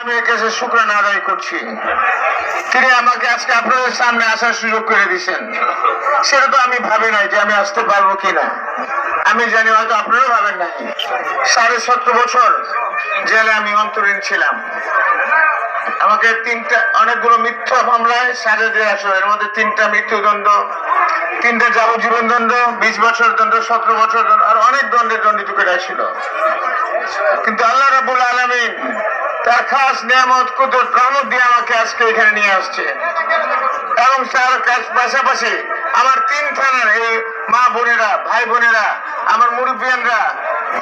আমি এর কাছে শুকরানা আদায় করছি। তিনি আমাকে আজকে আপনাদের সামনে আসার সুযোগ করে দিয়েছেন। সেটা তো আমি ভাবি নাই যে আমি আসতে পারবো কিনা। আমি জানি হয়তো আপনারাও ভাবেন নাই। 17.5 বছর জেলে আমি অন্তরীণ ছিলাম। আমাকে অনেকগুলো মিথ্যা মামলায় সাজা দিয়ে আসলো। এর মধ্যে 3টা মৃত্যুদণ্ড, 3টা যাবজ্জীবন দণ্ড, 20 বছর দণ্ড, 17 বছর দণ্ড, আর অনেক দণ্ডে দণ্ডিত করে ছিল। কিন্তু আল্লাহ রাব্বুল আলামিন তার খাস নিয়ামত কুদরত রহমত দিয়ে আমাকে আজকে এখানে নিয়ে আসছে। এবং তার পাশাপাশি আমার 3 থানার এই মা বোনেরা, ভাই বোনেরা, আমার মুরব্বিয়ানরা,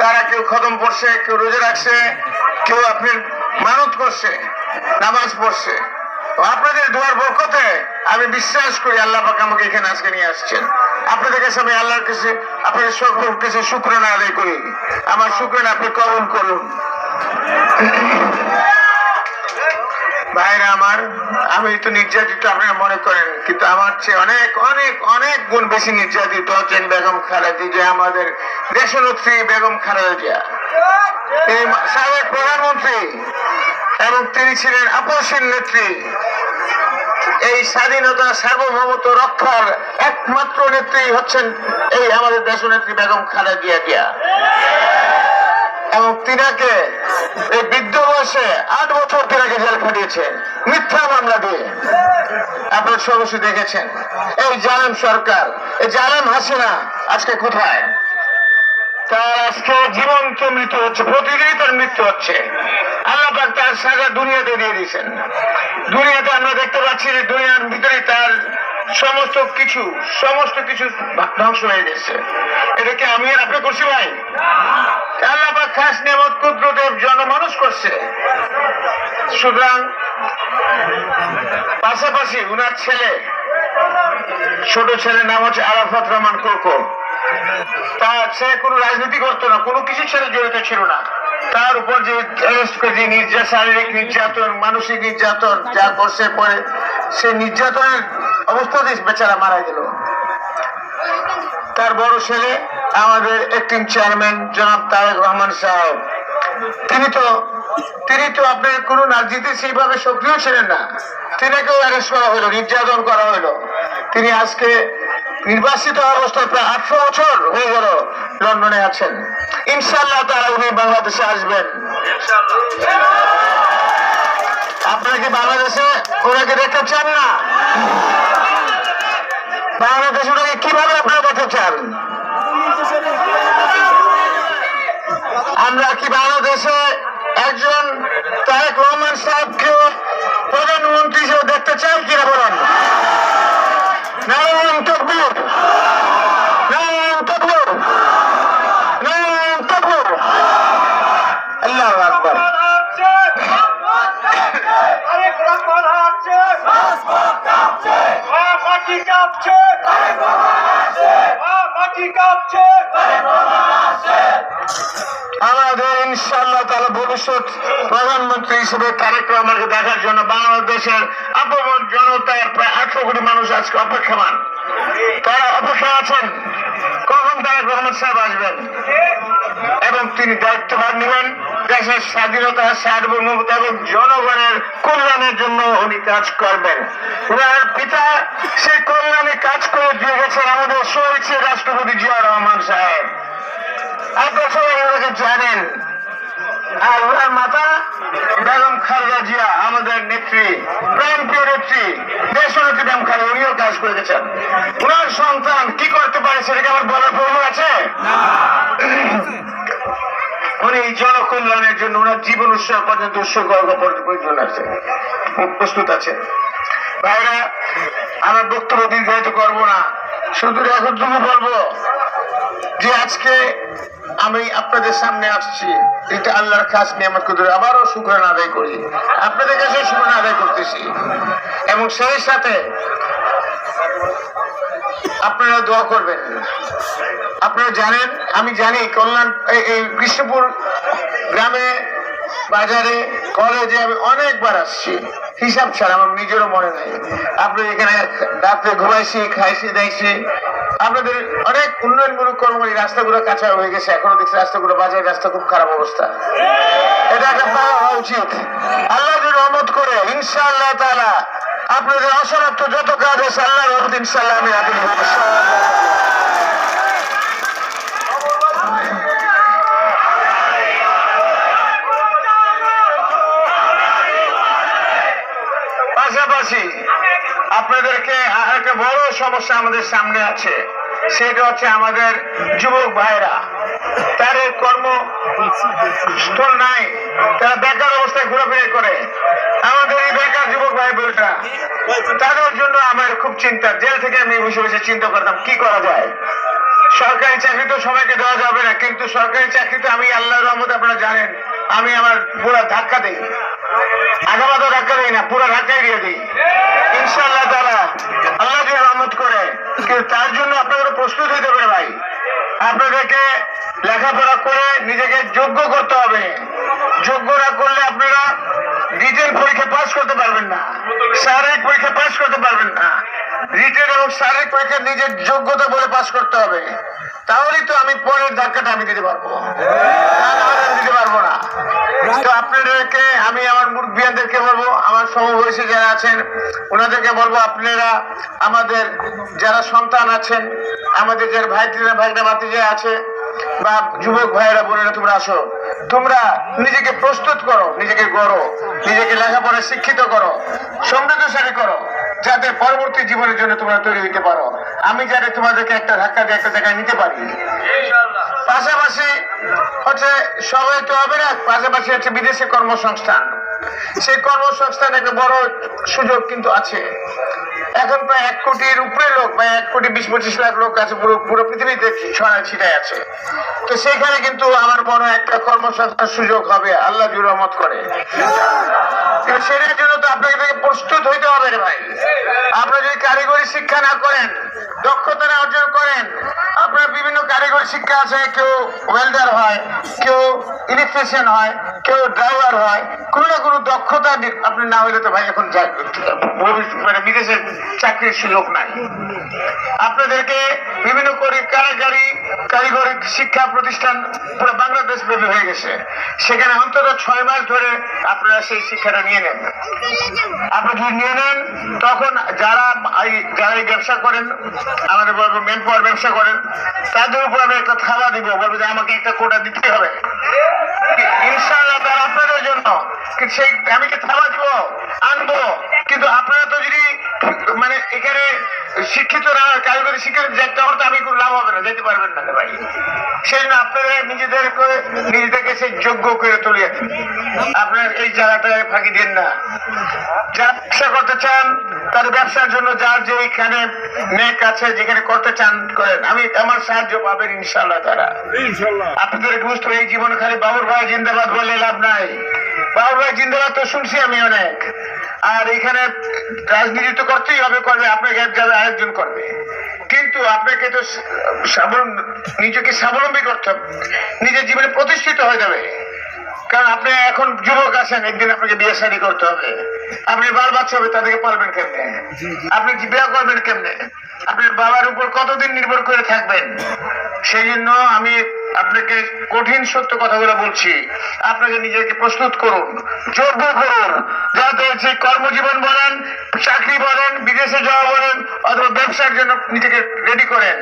তারা কেউ খতম পড়ছে, কেউ রোজা রাখছে, কেউ আপনার মানত করছে, নামাজ পড়ছে। আপনাদের দোয়ার বরকতে আমি বিশ্বাস করি আল্লাহ পাক আমাকে এখানে আজকে নিয়ে আসছেন। আপনাদের কাছে আমি আল্লাহর কাছে, আপনাদের সকলের কাছে শুকরানা আদায় করি। আমার শুকরানা আপনি কবুল করুন। ভাইরা আমার, আমি তো নির্যাতিত আপনারা মনে করেন, কিন্তু আমার চেয়ে অনেক অনেক অনেক গুণ বেশি নির্যাতিত হচ্ছেন বেগম খালেদা জিয়া, আমাদের দেশনেত্রী বেগম খালেদা জিয়া। তিনি সাবেক প্রধানমন্ত্রী এবং তিনি ছিলেন আপসীন নেত্রী। এই স্বাধীনতা সার্বভৌমত্ব রক্ষার একমাত্র নেত্রী হচ্ছেন এই আমাদের দেশনেত্রী বেগম খালেদা জিয়া। এবং তিনাকে এই বৃদ্ধ বয়সে 8 বছর তিনাকে জেল খাটিয়েছে মিথ্যা মামলা দিয়ে। আপনারা সবই দেখেছেন। এই জালেম সরকার, এই জালেম হাসিনা আজকে কোথায়? তার আজকে জীবন্ত মৃত্যু হচ্ছে, প্রতিদিনই তার মৃত্যু হচ্ছে। আল্লাহ পাক তার সাজা দুনিয়াতে দিয়ে দিয়েছেন। দুনিয়াতে আমরা দেখতে পাচ্ছি যে দুনিয়ার ভিতরে তার সমস্ত কিছু ধ্বংস হয়ে গেছে। এটাকে আমি আর আপনি করছি ভাই? আল্লাহ পাক খাস নিয়ামত কুদরতের জনমানুষ করছে। সুতরাং পাশাপাশি উনার ছেলে, ছোট ছেলের নাম হচ্ছে আরাফাত রহমান কোকো। সে কোনো রাজনীতি করতো না, কোনো কিছুর সাথে জড়িত ছিল না। তার উপর যে শারীরিক নির্যাতন, মানসিক নির্যাতন যা করছে, পরে সে নির্যাতনের অবস্থাতেই বেচারা মারা গেল। তার বড় ছেলে আমাদের অ্যাক্টিং চেয়ারম্যান জনাব তারেক রহমান সাহেব, তিনি তো আপনার কোন রাজনীতি সেইভাবে সক্রিয় ছিলেন না। তিনাকেও অ্যারেস্ট করা হলো, নির্যাতন করা হলো। তিনি আজকে নির্বাসিত অবস্থায় প্রায় 18 বছর হয়ে গেল লন্ডনে আছেন। ইনশাআল্লাহ তারা উনি বাংলাদেশে আসবেন। আপনারা কি বাংলাদেশে ওনাকে দেখতে চান না? বাংলাদেশে ওনাকে কিভাবে আপনারা দেখতে চান? আমরা কি বাংলাদেশে একজন তারেক রহমান সাহেবকে প্রধানমন্ত্রী হিসেবে দেখতে চাই কিনা বলেন? নারায়ণ তাকবীর, নারায়ণ তাকবীর, নারায়ণ তাকবীর, আল্লাহু আকবার। আমাদের ইনশাআল্লাহ তাআলা ভবিষ্যৎ প্রধানমন্ত্রী হিসেবে তারেক রহমানকে দেখার জন্য বাংলাদেশের আপমর জনতার প্রায় 18 কোটি মানুষ আজকে অপেক্ষমান। তারা অপেক্ষা আছেন কখন তারেক রহমান সাহেব আসবেন এবং তিনি দায়িত্বভার নেবেন। দেশের স্বাধীনতা, সার্বভৌমত্ব এবং জনগণের কল্যাণের জন্য উনি কাজ করবেন। ওনার পিতা সেই কল্যাণে কাজ করে দিয়ে গেছেন আমাদের শহীদ রাষ্ট্রপতি জিয়া রহমান সাহেব। আপনারা সবাই ওনাকে জানেন। আর ওনার মাতা বেগম খালেদা জিয়া, আমাদের নেত্রী, প্রাণপ্রিয় নেত্রী, দেশনেত্রী বেগম খালেদা, উনিও কাজ করে গেছেন। ওনার সন্তান কি করতে পারে সেটাকে আমার বলার প্রয়োজন আছে? উনি জনকল্যাণের জন্য ওনার জীবন উৎসর্গ পর্যন্ত উৎসর্গ প্রয়োজন আছে, প্রস্তুত আছে। ভাইরা, আমার বক্তব্য দীর্ঘায়িত করবো না, শুধু এতটুকু বলবো যে আজকে আমি আপনাদের সামনে আসছি, এটা আল্লাহর খাস নিয়ামত কুদরত। আবারও শুকরানা আদায় করি, আপনাদের কাছে শুকরানা আদায় করতেছি। এবং সেই সাথে আপনারা দোয়া করবেন। আপনারা জানেন, আমি জানি কল্যাণ এই কৃষ্ণপুর গ্রামে, বাজারে, কলেজে আমি অনেকবার আসছি, হিসাব ছাড়া আমার নিজেরও মনে নাই। আপনি এখানে রাত্রে ঘুমাইছি, খাইছি, দেখছি। আপনাদের অনেক উন্নয়নমূলক কর্মকারী, রাস্তাগুলো কাঁচা হয়ে গেছে, এখনো দেখছি রাস্তাগুলো, বাজারের রাস্তা খুব খারাপ অবস্থা। এটা একটা হওয়া উচিত। আল্লাহ ইনশাআল্লাহ তাআলা আপনাদের অসমাপ্ত যত কাজ আছে আল্লাহর রহমতে ইনশাআল্লাহ আমি হাতে নেব। পাশাপাশি আপনাদেরকে একটা বড় সমস্যা আমাদের সামনে আছে, সেটা হচ্ছে আমাদের যুবক ভাইরা, তাদের কর্মস্থল নাই, তারা বেকার অবস্থায় ঘোরাফেরা করে। আমাদের এই বেকার যুবক ভাই বোনরা, তাদের জন্য আমার খুব চিন্তা। জেল থেকে আমি বসে বসে চিন্তা করতাম কি করা যায়। সরকারি চাকরি তো সবাইকে দেওয়া যাবে না, কিন্তু সরকারি চাকরি তো আমি আল্লাহর রহমতে আপনারা জানেন আমি আমার পুরো ধাক্কা দিই, আগামাতো ধাক্কা দিই না, পুরো ধাক্কাই দিয়ে দিই ইনশাআল্লাহ তাআলা আল্লাহ যদি রহমত করে। কিন্তু তার জন্য আপনাদের প্রস্তুত হইতে হবে ভাই। আপনাদেরকে লেখাপড়া করে নিজেকে যোগ্য করতে হবে। যোগ্য না করলে আপনারা রিটেন পরীক্ষা পাস করতে পারবেন না, শারীরিক পরীক্ষা পাস করতে পারবেন না। রিটেন এবং শারীরিক পরীক্ষা নিজের যোগ্যতা বলে পাস করতে হবে, তাহলেই তো আমি পরের ধাক্কাটা আমি দিতে পারবো, দিতে পারবো না। তো আপনাদেরকে আমি আমার মুরব্বিয়ানদেরকে বলবো, আমার সমবয়সী যারা আছেন ওনাদেরকে বলবো, আপনারা আমাদের যারা সন্তান আছেন, আমাদের যারা ভাইরা ভাতিজা আছে বা যুবক ভাইয়েরা বোনেরা, তোমরা আসো, তোমরা নিজেকে প্রস্তুত করো, নিজেকে গড়ো, নিজেকে লেখাপড়া শিক্ষিত করো, সমৃদ্ধশালী করো, যাতে পরবর্তী জীবনের জন্য তোমরা তৈরি হইতে পারো। আমি যাতে তোমাদেরকে একটা ধাক্কা দিয়ে একটা জায়গায় নিতে পারি। পাশাপাশি হচ্ছে সবাই তো হবে না, পাশাপাশি হচ্ছে বিদেশে কর্মসংস্থান। সেই কর্মসংস্থান একটা বড় সুযোগ কিন্তু আছে। এখন প্রায় 1 কোটির উপরে লোক, প্রায় 1,20,25 লাখ লোক আছে পুরো পৃথিবীতে ছড়ায় ছিটায় আছে। তো সেখানে কিন্তু আমার বড় একটা কর্মসংস্থান সুযোগ হবে আল্লাহ যদি রহমত করে। সেটার জন্য তো আপনাকে প্রস্তুত হইতে হবে রে ভাই। আপনারা যদি কারিগরি শিক্ষা না করেন, দক্ষতা না অর্জন করেন, আপনার বিভিন্ন কারিগরি শিক্ষা আছে, কেউ ওয়েল্ডার হয়, কেউ ইলেকট্রিশিয়ান হয়, কেউ ড্রাইভার হয়, কোনো না কোনো দক্ষতা আপনি না হইলে তো ভাই এখন মানে বিদেশে চাকরির সুযোগ নাই। আপনাদেরকে বিভিন্ন কারিগরি শিক্ষা প্রতিষ্ঠান পুরো বাংলাদেশ ব্যাপী হয়ে গেছে, সেখানে অন্তত 6 মাস ধরে আপনারা সেই শিক্ষাটা নিয়ে নেন। আপনি যদি নিয়ে নেন, তখন যারা এই ব্যবসা করেন, আমাদের বলবো মেন পাওয়ার ব্যবসা করেন, তাদের উপর আমি একটা থাবা দিব, বলবো যে আমাকে একটা কোটা দিতে হবে ইনশাআল্লাহ তারা আপনাদের জন্য। সেই আমি কি থাবা দিব, আনবো, কিন্তু আপনারা তো যদি মানে এখানে শিক্ষিত না, কারিগরি শিক্ষিত যেতে হবে, আমি কোনো লাভ হবে না, যেতে পারবেন না ভাই। সেই জন্য আপনারা নিজেদেরকে সেই যোগ্য করে তুলিয়ে আপনার এই জায়গাটায় ফাঁকি দেন না। যারা ব্যবসা করতে চান তাদের ব্যবসার জন্য যার যেখানে নেক আছে, যেখানে করতে চান করেন, আমি আমার সাহায্য পাবেন ইনশাআল্লাহ তারা। আপনাদের বুঝতে এই জীবন খালি বাবুর ভাই জিন্দাবাদ বলে লাভ নাই। বাবুর ভাই জিন্দাবাদ তো শুনছি আমি অনেক, আর এখানে রাজনীতি তো করতেই হবে, করবে, আপনাকে যাবে আরেকজন করবে, কিন্তু আপনাকে তো নিজেকে স্বাবলম্বী করতে হবে, নিজের জীবনে প্রতিষ্ঠিত হয়ে যাবে। কারণ আপনি এখন যুবক আছেন, একদিন আপনাকে বিয়ে শাদী করতে হবে, আপনি বাল বাচ্চা হবে, তাদেরকে পালবেন কেমনে, আপনি বিয়ে করবেন কেমনে, আপনার বাবার উপর কতদিন নির্ভর করে থাকবেন। সেই জন্য আমি আপনাকে কঠিন সত্য কথাগুলো বলছি, আপনাকে নিজেকে প্রস্তুত করুন, যোগ্য করুন, যাতে সেই কর্মজীবন বলেন, চাকরি বলেন, বিদেশে যাওয়া বলেন, অথবা ব্যবসার জন্য নিজেকে রেডি করেন,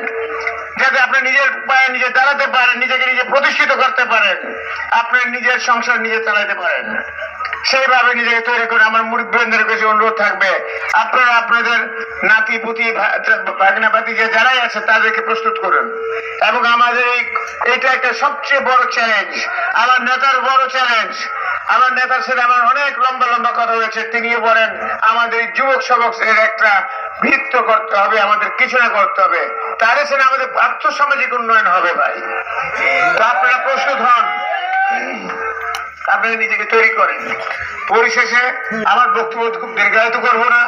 যাতে আপনি নিজের পায়ে নিজে দাঁড়াতে পারেন, নিজেকে নিজে প্রতিষ্ঠিত করতে পারেন, আপনার নিজের সংসার নিজে চালাতে পারেন। সেইভাবে নিজেকে তৈরি করে আমার মুরব্বিদের কাছে অনুরোধ থাকবে, আপনারা আপনাদের নাতি পুতি ভাগনা ভাতিজা যারাই আছে তাদেরকে প্রস্তুত করুন। এবং আমাদের এটা একটা সবচেয়ে বড় চ্যালেঞ্জ, আমার নেতার বড় চ্যালেঞ্জ। আমার নেতার সাথে আমার অনেক লম্বা লম্বা কথা হয়েছে, তিনিও বলেন আমাদের যুবক সবকের একটা ভিত্ত করতে হবে, আমাদের কিছু না করতে হবে, তার সাথে আমাদের আর্থসামাজিক উন্নয়ন হবে ভাই। তো আপনারা প্রস্তুত হন, আপনাকে নিজেকে তৈরি করেন। পরিশেষে আমার বক্তব্য খুব দীর্ঘায়িত করবো না,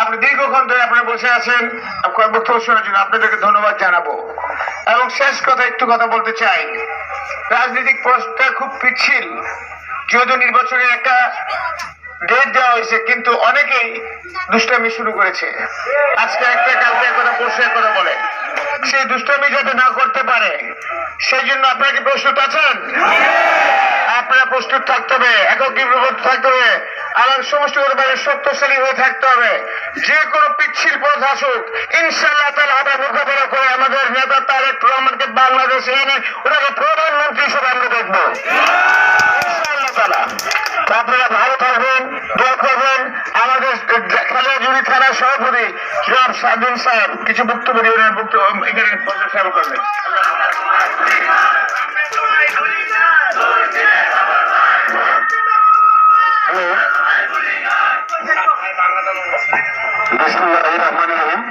আপনি দীর্ঘক্ষণ ধরে আপনারা বসে আছেন বক্তব্য শোনার জন্য, আপনাদেরকে ধন্যবাদ জানাবো। এবং শেষ কথা একটু কথা বলতে চাই, রাজনৈতিক প্রশ্নটা খুব পিচ্ছিল, যেহেতু নির্বাচনের একটা ডেট দেওয়া হয়েছে, কিন্তু অনেকেই দুষ্টামি শুরু করেছে, আজকে একটা কালকে কথা পরশু কথা বলে, সেই দুষ্টামি যাতে না করতে পারে সেই জন্য আপনারা কি প্রস্তুত আছেন? আপনারা প্রস্তুত থাকতে হবে, একত্রীভূত থাকতে হবে, আমার সমষ্টিগতভাবে শক্তিশালী হয়ে থাকতে হবে। যে কোনো পিচ্ছিল পথ আসুক, ইনশাআল্লাহ তাআলা আমরা মোকাবেলা করে আমাদের নেতা তারেক রহমানকে বাংলাদেশে এনে ওনাকে প্রধানমন্ত্রী হিসেবে আমরা দেখবো ইনশাআল্লাহ তাআলা। আপনারা ভালো থাকবেন, দোয়া করবেন। আমাদের খালিয়াজুড়ি থানার সভাপতি জনাব সাদুল সাহেব কিছু বক্তব্য দিয়ে এখানে সেবা করবেন। বিসমিল্লাহির রহমানির রহিম।